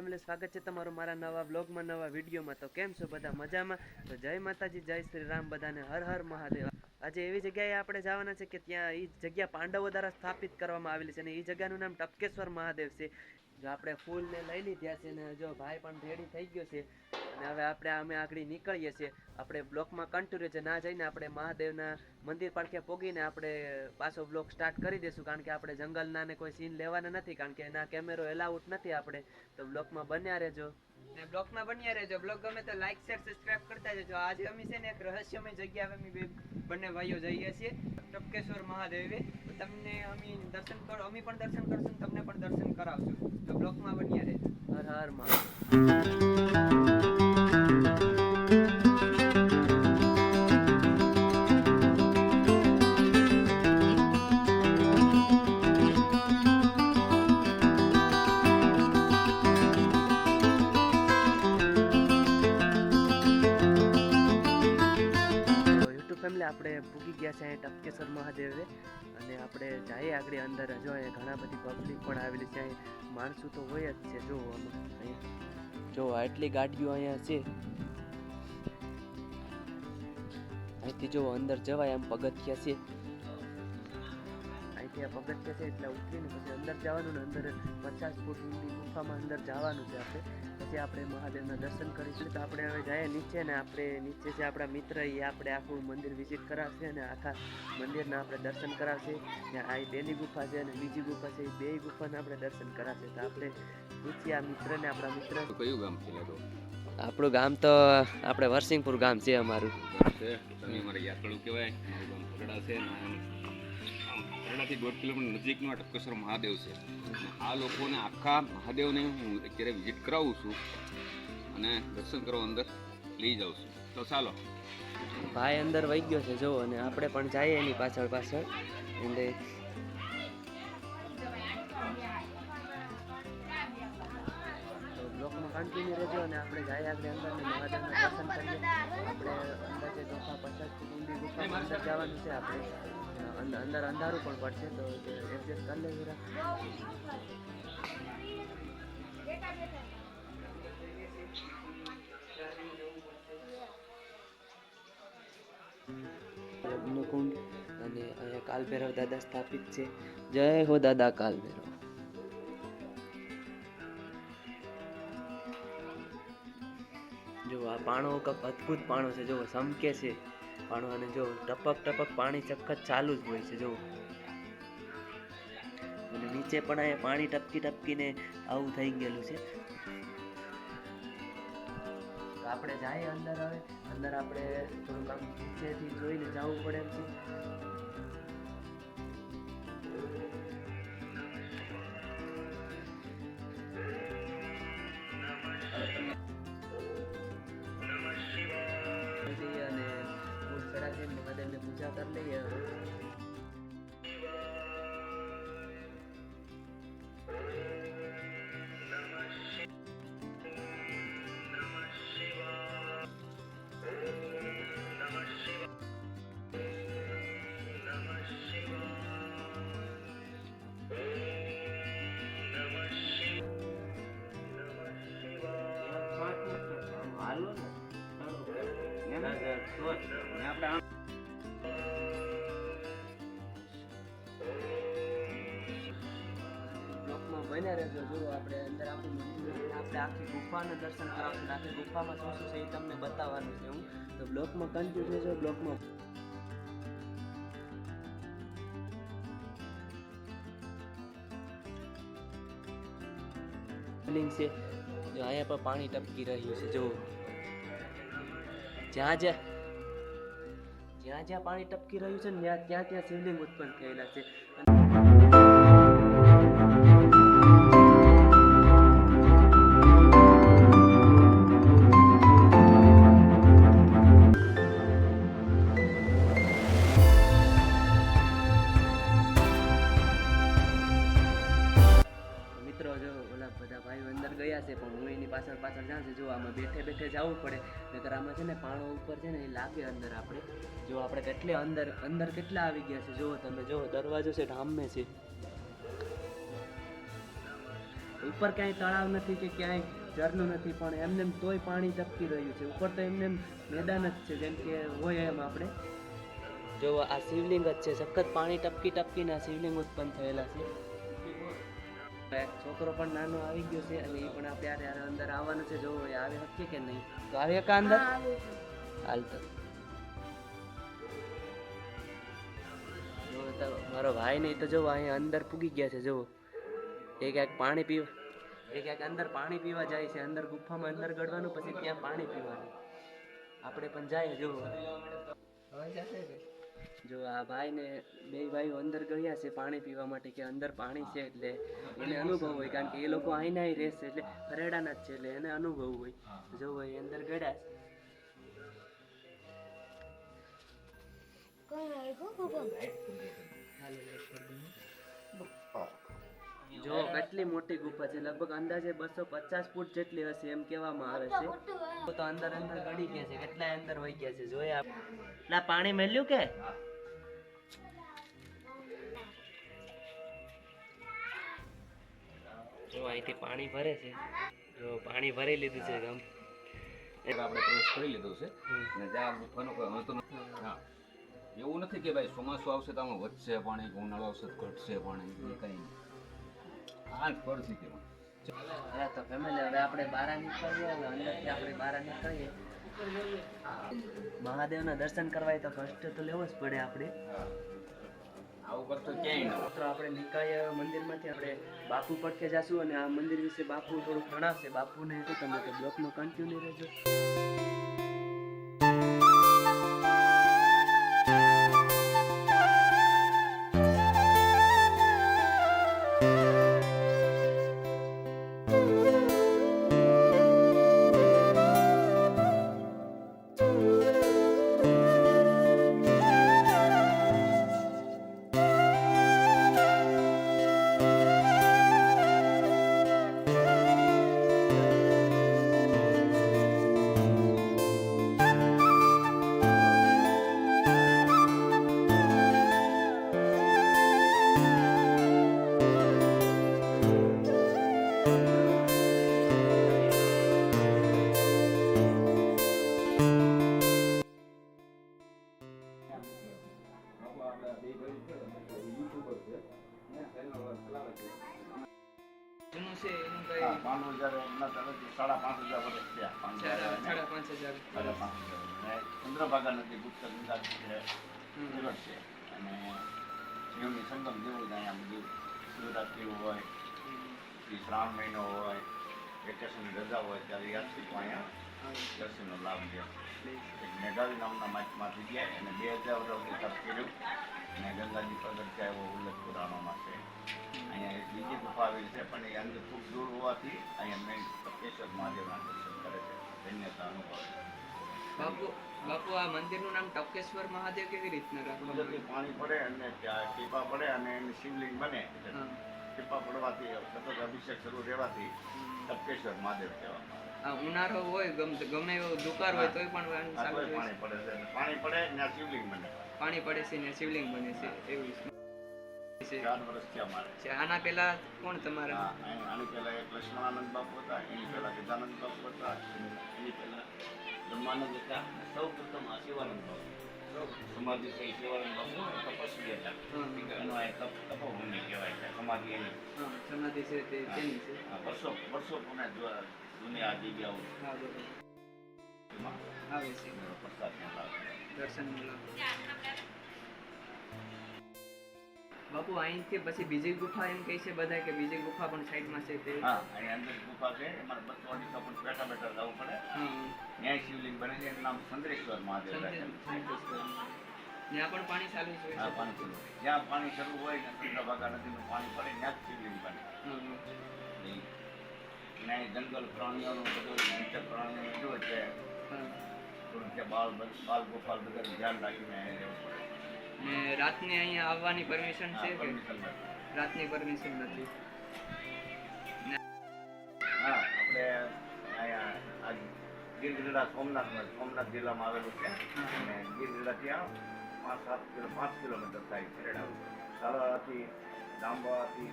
Family, સ્વાગત છે તમારું મારા નવા વ્લોગમાં, નવા વિડીયોમાં। તો કેમ છો બધા? મજામાં? તો જય માતાજી, જય શ્રી રામ, બધાને હર હર મહાદેવ। આજે એવી જગ્યાએ આપણે જવાના છે કે ત્યાં એ જગ્યા પાંડવો દ્વારા સ્થાપિત કરવામાં આવેલી છે અને એ જગ્યાનું નામ ટપકેશ્વર મહાદેવ છે। જો આપણે ફૂલ ને લઈ લીધા છે ને જો ભાઈ પણ રેડી થઈ ગયો છે અને હવે અમે આગળ નીકળીએ છીએ। આપણે બ્લોકમાં કન્ટિન્યુ છે ના જઈને આપણે મહાદેવના મંદિર પાળખે પોગીને આપણે પાછો બ્લોક સ્ટાર્ટ કરી દઈશું, કારણ કે આપણે જંગલના ને કોઈ સીન લેવાના નથી, કારણ કે એના કેમેરો એલાઉડ નથી આપણે। તો બ્લોકમાં બન્યા રહેજો ને બ્લોગ ગમે તો લાઈક શેર સબસ્ક્રાઇબ કરતા જજો। આજે અમે છે ને એક રહસ્યમય જગ્યા અમે બંને ભાઈઓ જઈએ છીએ ટપકેશ્વર મહાદેવે। તમને અમે દર્શન કરો, અમે પણ દર્શન કરશું, તમને પણ દર્શન કરાવશું। તો બ્લોકમાં બન્યા રહેજો। હર હર મહાદેવ। ફેમિલી, આપણે પૂગી ગયા છે ટપકેશ્વર મહાદેવે અને આપણે જઈએ આગળ અંદર। જો અહીંયા ઘણા બધી પબ્લિક પણ આવેલી છે, અહીં માણસો તો હોય જ છે। જો અહીંયા જો આટલી ગાડીઓ અહીંયા છે, અહીંથી જો અંદર જવાય એમ પગથિયા છે, અહીંથી આ પગથિયા છે એટલે ઉતરીને પછી અંદર જવાનું ને અંદર 50 ફૂટ ઊંડી ગુફામાં અંદર જવાનું છે આપણે। પછી આપણે મહાદેવના દર્શન કરીશું। તો આપણે હવે જઈએ નીચે ને આપણે નીચે છે આપણા મિત્ર, એ આપણે આખું મંદિર વિઝિટ કરાવશે અને આખા મંદિરના આપણે દર્શન કરાવશે। ને આ પહેલી ગુફા છે અને બીજી ગુફા છે, એ બે ગુફાના આપણે દર્શન કરાવશે। તો આપણે પૂછીએ આ મિત્રને, આપણા મિત્ર કયું ગામ છે? આપણું ગામ તો આપણે વરસિંગપુર ગામ છે અમારું। અમારે યાત્રાળુ કહેવાય, મારું ગામ ખરડા છે, ખરડાથી 1.5 કિલોમીટર નજીકનું આ ટપકેશ્વર મહાદેવ છે। આ લોકોને આખા મહાદેવને હું અત્યારે વિઝિટ કરાવું છું અને દર્શન કરવા અંદર લઈ જાઉં છું। તો ચાલો, ભાઈ અંદર વહી ગયો છે જો, અને આપણે પણ જઈએ એની પાછળ પાછળ। એટલે બ્લોકમાં કન્ટિન્યુ રહેજો અને આપણે જઈએ આગળ અંદર ને મહાદેવના દર્શન કરીએ। આપણે અંદાજે 50 ફૂટ ઊંડી ગુફામાં અંદર જવાનું છે આપણે। અંદર અંધારું પણ પડશે તો એડજસ્ટ કરી લેવું। યજ્ઞકુંડ અને અહીંયા કાલભૈરવ દાદા સ્થાપિત છે। જય હો દાદા કાલભૈરવ। જો આ પાણો અદ્ભુત પાણો છે, જો સમકે છે પાણો, અને જો ટપક ટપક પાણી સખત ચાલુ જ હોય છે જો, અને નીચે પણ અહીંયા પાણી ટપકી ટપકીને આવું થઈ ગયેલું છે। આપણે જાય અંદર, હવે અંદર આપણે થોડુંક આમ નીચેથી જોઈને જવું પડે એમ છે। અને ફૂલ ચડાવીને મહાદેવને પૂજા કરી લઈએ। બન્યા રહેજો। જો આપણે અંદર આખું મંદિર, આપણે આખી ગુફાના દર્શન કરાવશું, આખી ગુફામાં શું શું છે એ તમને બતાવવાનું છે હું। તો બ્લોકમાં કન્ટિન્યુ રહેજો। બ્લોકમાં છે જો અહીંયા પર પાણી ટપકી રહ્યું છે, જો જ્યાં જ્યાં પાણી ટપકી રહ્યું છે ને ત્યાં શિવલિંગ ઉત્પન્ન થયેલા છે। પણ હું એની પાછળ જાઉં છું। જો આમાં બેઠે બેઠે જવું પડે, નકર આમાં છે ને પાણો ઉપર છે ને એ લાગે અંદર આપણે। જો આપણે કેટલે અંદર કેટલા આવી ગયા છે, જો તમે જો દરવાજો છે ઢામે છે। ઉપર ક્યાંય તળાવ નથી કે ક્યાંય ઝરણું નથી, પણ એમને એમ તોય પાણી ટપકી રહ્યું છે. ઉપર તો એમને એમ મેદાન જ છે, જેમ કે હોય એમ આપણે જો આ શિવલિંગ જ છે, સખત પાણી ટપકી ટપકીને આ શિવલિંગ ઉત્પન્ન થયેલા છે. એક છોકરો પણ નાનો આવી ગયો છે અને એ પણ આપણે યારે અંદર આવવાનું છે. જો એ આવી શકીએ કે નહીં, તો આવી શકા અંદર હાલ તો જો મારો ભાઈ નહીં તો જો અહીંયા અંદર પૂગી ગયા છે. જો એ ક્યાંક પાણી પીવા અંદર પાણી પીવા જાય છે. અંદર ગુફામાં અંદર ગળવાનું, પછી ત્યાં પાણી પીવાનું. આપણે પણ જાય. જો આ ભાઈ ને બે ભાઈઓ અંદર ગયા છે પાણી પીવા માટે, કે અંદર પાણી છે એટલે એને અનુભવ હોય, કારણ કે એ લોકો અહીંના રહેશે એટલે હરેડાના જ છે એટલે એને અનુભવ હોય. જો એ અંદર ગયા જો કેટલી મોટી ગુફા છે, લગભગ અંદાજે 250 ફૂટ જેટલી હશે એમ કહેવામાં આવે છે. તો અંદર અંદર ગળી ગયા છે, કેટલા અંદર વહી ગયા છે. જોયા ના પાણી મેલ્યું કે જો અહીંથી પાણી ભરે છે. જો પાણી ભરી લીધું છે ગમ આપણે પ્રવેશ કરી લીધો છે અને જ્યાં ગુફાનો કોઈ અંત નથી. હા, એવું નથી કે ભાઈ ચોમાસું આવશે તો આમાં વધશે પાણી, ઉનાળો આવશે તો ઘટશે પાણી, એ કંઈ આ જ પરિસ્થિતિમાં. હા તો ફેમિલી હવે આપણે બહાર નીકળીએ. હવે અંદરથી આપણે બહાર નીકળીએ. મહાદેવના દર્શન કરવા તો કષ્ટ તો લેવો જ પડે આપણે. આવું કરતો ક્યાંય ન તો આપણે નીકળીએ મંદિરમાંથી. આપણે બાપુ પડકે જાશું અને આ મંદિર વિશે બાપુ થોડુંક જણાવશે. બાપુને તો તમે તો બ્લોકમાં કન્ટિન્યુ રહેજો. જૂનું છે એનું કઈ 5,000 એમના તરફથી 5,500 વર્ષ થયા. 5,500 ચંદ્રભાગા નદી ગુપ્ત ગંગા છે અને શિવની સંગમ જેવું જ અહીંયા બધું શિવરાત્રિ હોય, શ્રાવણ મહિનો હોય, વેકેશનની રજા હોય ત્યારે યાત્રિકો અહીંયા દર્શનનો લાભ લે. એક મેઘાવી નામના માછમાંથી ગયા અને 2000 વર્ષથી તપ કર્યું અને ગંગાજી પ્રગટ થયા એવો ઉલ્લેખ પુરાણોમાં છે. અહીંયા એક બીજી ગુફા આવેલી છે, પણ એ અંદર ખૂબ દૂર હોવાથી અહીંયા મેન ટપકેશ્વર મહાદેવના દર્શન કરે છે. ધન્યતા અનુભવે. બાપુ આ મંદિરનું નામ ટપકેશ્વર મહાદેવ કેવી રીતના રાખવામાં કુદરતી પાણી પડે અને ત્યાં ટીપા પડે અને એની શિવલિંગ બને. ટીપા પડવાથી સતત અભિષેક શરૂ રહેવાથી ટપકેશ્વર મહાદેવ કહેવામાં આવે. ઉનાળો હોય ગમે એવો દુકાળ હોય તોય પણ પાણી પડે છે, પાણી પડે ત્યાં શિવલિંગ બને. પાણી પડે છે ને શિવલિંગ બને છે એવું છે. 4 વર્ષથી અમારે છે. આના પહેલા કોણ તમારા? આની પહેલા એક લક્ષ્મણાનંદ બાપુ હતા, એની પહેલા ગજાનંદ બાપુ હતા, એની પહેલા બ્રહ્માનંદ હતા, સૌ પ્રથમ શિવાનંદ બાપુ સમાધિ છે. શિવાનંદ બાપુ તપસ્વી હતા, એનો આ તપોભૂમિ કહેવાય છે. સમાધિ એની સમાધિ છે તે તેની છે. વર્ષો પુણે જૂની આ જગ્યાઓ આવે છે પ્રસાદનો લાભ દર્શન. બાપુ અહીંથી પછી બીજી ગુફા એમ કહે છે બધા કે બીજી ગુફા પણ સાઈડમાં છે તે? હા, અહીં અંદર ગુફા છે. એમાં 2 અઢી પણ બેઠા જવું પડે. ન્યાય શિવલિંગ બને છે. એનું નામ ચંદ્રેશ્વર મહાદેવ રાખેલું. ત્યાં પણ પાણી ચાલુ છે? હા, પાણી ચાલુ. જ્યાં પાણી શરૂ હોય ને ચંદ્રભાગા નદીનું પાણી પડે ત્યાં જ શિવલિંગ બને. ન્યાય જંગલ પ્રાણીઓનું બધું નીચે પ્રાણીઓ બધું છે. થોડું ત્યાં બાલ ગોપાલ બધા ધ્યાન રાખીને રહેવું પડે. ને રાતની અહીંયા આવવાની પરમિશન છે કે? રાતની પરમિશન નથી. હા, આપણે અહીંયા ગીરગઢડા સોમનાથ જિલ્લામાં આવેલું છે અને ગીરગઢડા ત્યાં 5 કિલોમીટર થાય. ખેરડાથી, સાલાથી, દાંબાથી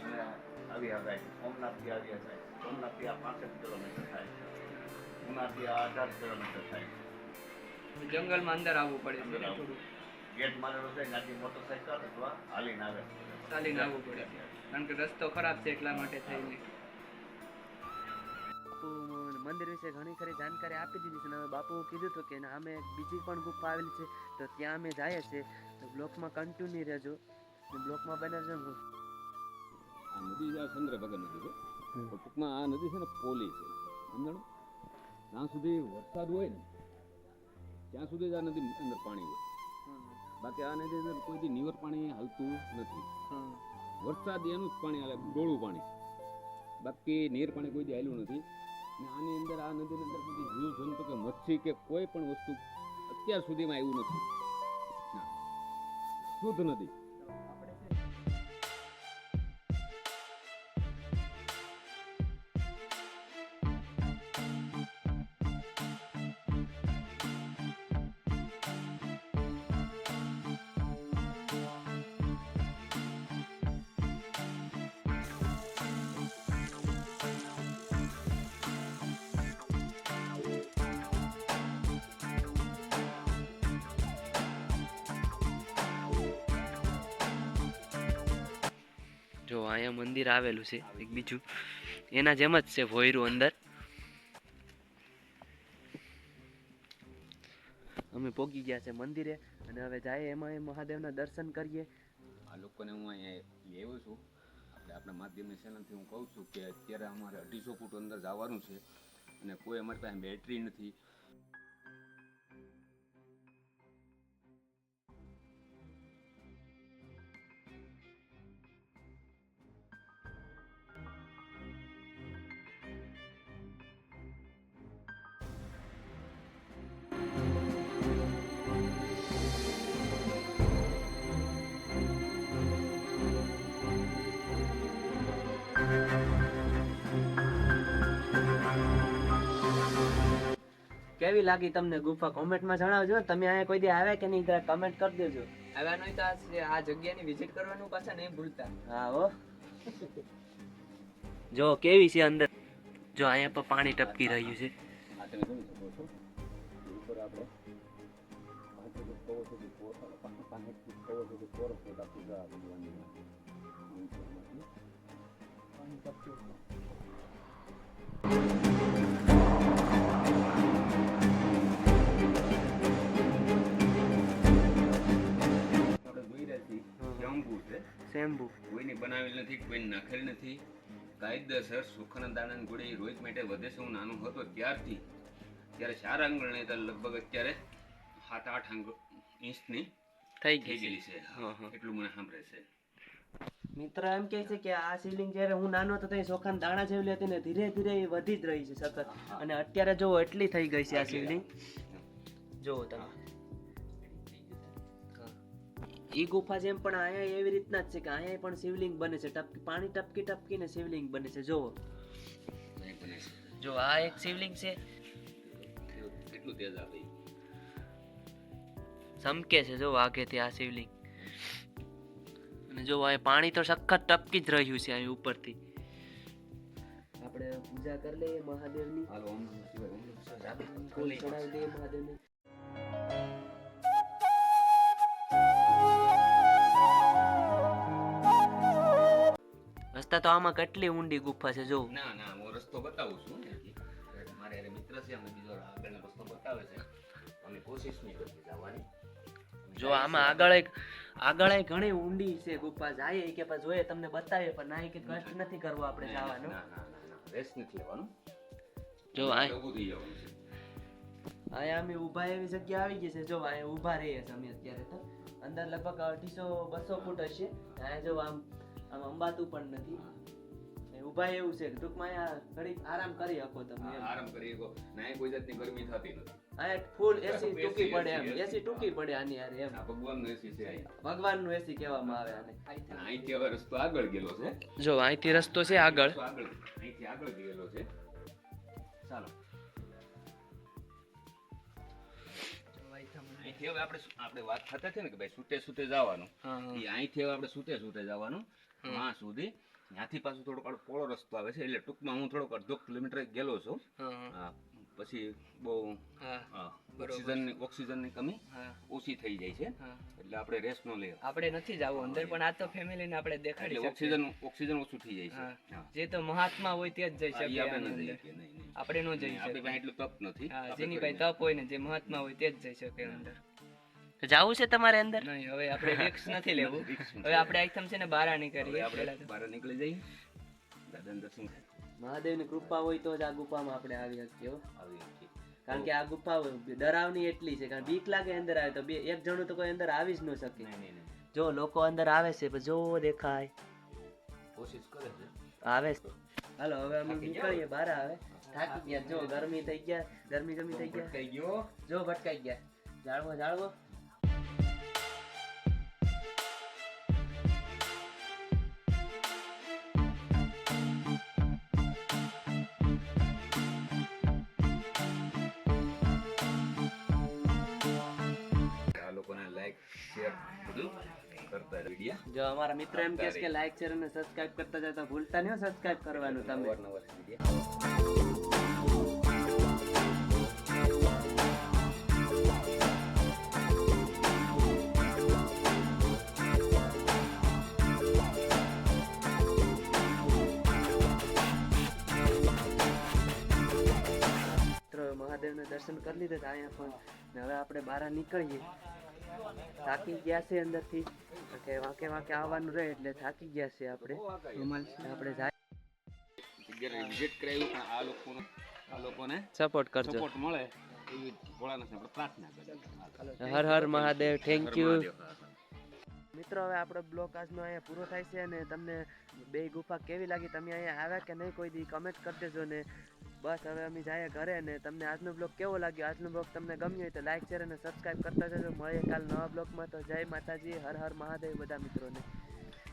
અને આવી જાય સોમનાથથી આવી જાય સોમનાથથી આ 65 કિલોમીટર થાય ઉનાથી આ 18 કિલોમીટર થાય જંગલમાં અંદર આવવું પડે અંદર આવવું. ગેટ મારેલો છે ત્યાંથી મોટરસાઇકલ અથવા હાલીને આવે ચાલીને આવવું પડે કારણ કે રસ્તો ખરાબ છે એટલા માટે થઈને બાપુ મંદિર વિશે ઘણી ખરી જાણકારી આપી દીધી છે અને હવે બાપુ કીધું હતું કે અમે બીજી પણ ગુફા આવેલી છે તો ત્યાં અમે જઈએ છીએ તો બ્લોકમાં કન્ટિન્યુ રહેજો બ્લોકમાં બને છે આ નદી છે આ ચંદ્રભાગા નદી છે પણ ટૂંકમાં આ નદી છે ને પોલી છે સમજાણું જ્યાં સુધી વરસાદ હોય ને ત્યાં સુધી જ આ નદી અંદર પાણી હોય બાકી આ નદી અંદર કોઈ દી નીવર પાણી હાલતું નથી વરસાદ એનું જ પાણી હાલે ડોળું પાણી બાકી નીર પાણી કોઈ દી હાલ્યું નથી ને આની અંદર આ નદીની અંદર કોઈ જીવજંતુ કે મચ્છી કે કોઈ પણ વસ્તુ અત્યાર સુધીમાં આવ્યું નથી ના. શુદ્ધ નદી જો અહીંયા મંદિર આવેલું છે એક બીજું એના જેમ જ છે ભોયરું અંદર અમે પોગી ગયા છે મંદિરે અને હવે જાય એમાં એ મહાદેવના દર્શન કરીએ આ લોકોને હું અહીંયા લેવું છું આપણા માધ્યમની ચેનલથી હું કહું છું કે અત્યારે અમારે 250 ફૂટ અંદર જવાનું છે અને કોઈ અમારી પાસે બેટરી નથી કેવી લાગી તમને ગુફા કોમેન્ટમાં જણાવજો તમે અહીંયા કોઈ દી આવ્યા કે નહીં જરા કમેન્ટ કરી દેજો આવવાનું તો આ જગ્યાની વિઝિટ કરવાનું પાછા નહીં ભૂલતા હા હો જો કેવી છે અંદર જો અહીંયા પર પાણી ટપકી રહ્યું છે આ તમે જોઈ શકો છો ઉપર આપણે શેમ્બુ કોઈને બનાવેલ નથી કોઈને નાખેલ નથી કાયદેસર સુખાના દાણાની ગોળી રોજ માટે વધે છે હું નાનો હતો ત્યારથી ત્યારે 4 આંગળ નહીં તો લગભગ અત્યારે 7-8 ઇંચની થઈ થઈ ગઈ ગયેલી છે હા, હા. એટલું મને સાંભળે છે મિત્ર એમ કહે છે કે આ શિવલિંગ જ્યારે હું નાનો હતો ત્યારે ચોખાના દાણા જેવલી હતી ને ધીરે ધીરે એ વધી જ રહી છે સતત અને અત્યારે જો એટલી થઈ ગઈ છે આ શિવલિંગ જો તમે ઈ ગુફા જેમ પણ અહીંયા એવી રીતના જ છે કે અહીંયા પણ શિવલિંગ બને છે પાણી ટપકી ટપકીને શિવલિંગ બને છે જો અહીં બને છે. જો આ એક શિવલિંગ છે કેટલું તેજ આવે ચમકે છે જો આગેથી આ શિવલિંગ અને જો આ પાણી તો સખત ટપકી જ રહ્યું છે અહીં ઉપરથી આપણે પૂજા કરી લઈએ મહાદેવની હાલો ઓમ નમઃ શિવાય ઓમ નમઃ શિવાય ફૂલ ચડાવી દઈએ મહાદેવને રસ્તા તો આમાં કેટલી ઊંડી ગુફા છે જો ના ના હું રસ્તો બતાવું છું મારે હારે મિત્ર છે અમને બીજો આગળનો રસ્તો બતાવે છે અમે કોશિશ નહીં કરતી જવાની જો આમાં આગળ ઘણી ઊંડી છે ગુફા જાય કે પછી જોઈએ તમને બતાવીએ પણ ના કે કષ્ટ નથી કરવો આપણે જવાનું ના ના ના ના રેસ્ટ નથી લેવાનું જો આ ઊભું થઈ જવાનું છે અહીંયા અમે ઊભા એવી જગ્યા આવી ગઈ છે જો અહીંયા ઊભા રહીએ છીએ અમે અત્યારે તો અંદર લગભગ 250-200 ફૂટ હશે અહીંયા જો આમ અંબાતું પણ નથી ઊભા એવું છે કે ટૂંકમાં અહીંયા ઘડીક આરામ કરી શકો તમે એમ. આરામ કરી શકો ના કોઈ જાતની ગરમી થતી નથી અહીંયા ફૂલ એસી ટૂંકી પડે એમ એસી ટૂંકી પડે આની હારે એમ આ ભગવાનનો એસી છે અહીંયા ભગવાનનું એસી કહેવામાં આવે આને અને અહીંથી હવે રસ્તો આગળ ગયેલો છે જો અહીંથી રસ્તો છે આગળ રસ્તો આગળ અહીંથી આગળ ગયેલો છે ચાલો અહીંથી હવે આપણે વાત થતા છે ને કે ભાઈ છૂટે જવાનું હા, હા. એ અહીંથી હવે આપણે છૂટે જવાનું હા સુધી ત્યાંથી પાછું થોડોક પોળો રસ્તો આવે છે, એટલે ટૂંકમાં હું થોડોક અડધો કિલોમીટર ગયેલો છું. હા, પછી બહુ ઓક્સિજનની કમી ઓછી થઈ જાય છે, એટલે આપણે રેસ્ટ ન લઈએ. આપણે નથી જવું અંદર, પણ આ તો ફેમિલીને આપણે દેખાડી એટલે શકીએ. ઓક્સિજન ઓછું થઈ જાય છે. હા. જે તો મહાત્મા હોય તે જ જઈ ઈ શકે આપણે આની ન જઈ અંદર. શકીએ. નહીં. આપણે ન જઈ આપણી પાસે શકીએ. એટલું તપ નથી. હા, આપણે જેની કરી પાસે તપ હોય ને, જે મહાત્મા હોય તે જ જઈ શકે અંદર. તો જાવું છે તમારે અંદર? નહીં, હવે આપણે રિસ્ક નથી લેવું. Risk નથી હવે આપણે આઈટમ છે ને બહાર હવે નીકળીએ આપણે પહેલા તો. બહાર નીકળી જઈએ, દાદાને દર્શન મહાદેવની કૃપા હોય તો જ આ ગુફામાં આપણે આવી શકીએ હો. આવી શકીએ. કારણ કે આ ગુફા ડરાવની એટલી છે, કારણ બીક લાગે અંદર આવે તો એક જણું તો કોઈ અંદર આવી જ ન શકે. નહીં. જો લોકો અંદર આવે છે પણ જો દેખાય કોશિશ કરે છે. આવે છે. હાલો હવે અમે નીકળીએ બહાર. આવે થાકી ગયા, જો ગરમી થઈ ગયા, ગરમી થઈ ગયા, કઈ ગયો જો ભટકાઈ ગયા. જાળવો આ લોકોને લાઈક શેર બધું કરતા વિડીયો જો અમારા મિત્ર એમ કહે છે કે લાઈક શેર અને સબસ્ક્રાઇબ કરતા જતા ભૂલતા નહીં સબસ્ક્રાઇબ કરવાનું તમે. અવારનવાર વિડીયો મિત્રો મહાદેવના દર્શન કરી લીધા હતા અહીંયા પણ, ને હવે આપણે બહાર નીકળીએ. થાકી ગયા છે અંદરથી, કે વાંકે આવવાનું રહે એટલે થાકી ગયા છે આપણે. આપણે જગ્યાએ વિઝિટ કરાવ્યું, પણ આ લોકોને સપોર્ટ કરજો. સપોર્ટ મળે એવી ભોળાનાથને આપણે પ્રાર્થના કરીએ. હર હર મહાદેવ. Thank you. મહાદેવ. મિત્રો હવે આપણો બ્લોગ આજનો અહીંયા પૂરો થાય છે, અને તમને બે ગુફા કેવી લાગી, તમે અહીંયા આવ્યા કે નહીં કોઈ દી કમેન્ટ કરી દેજો. ને બસ હવે અમે જઈએ ઘરે. ને તમને આજનો બ્લોગ કેવો લાગ્યો, આજનો બ્લોગ તમને ગમ્યો હોય તો લાઈક શેર અને સબસ્ક્રાઈબ કરતા જજો. મળીએ કાલ નવા બ્લોગમાં. તો જય માતાજી, હર હર મહાદેવ બધા મિત્રોને.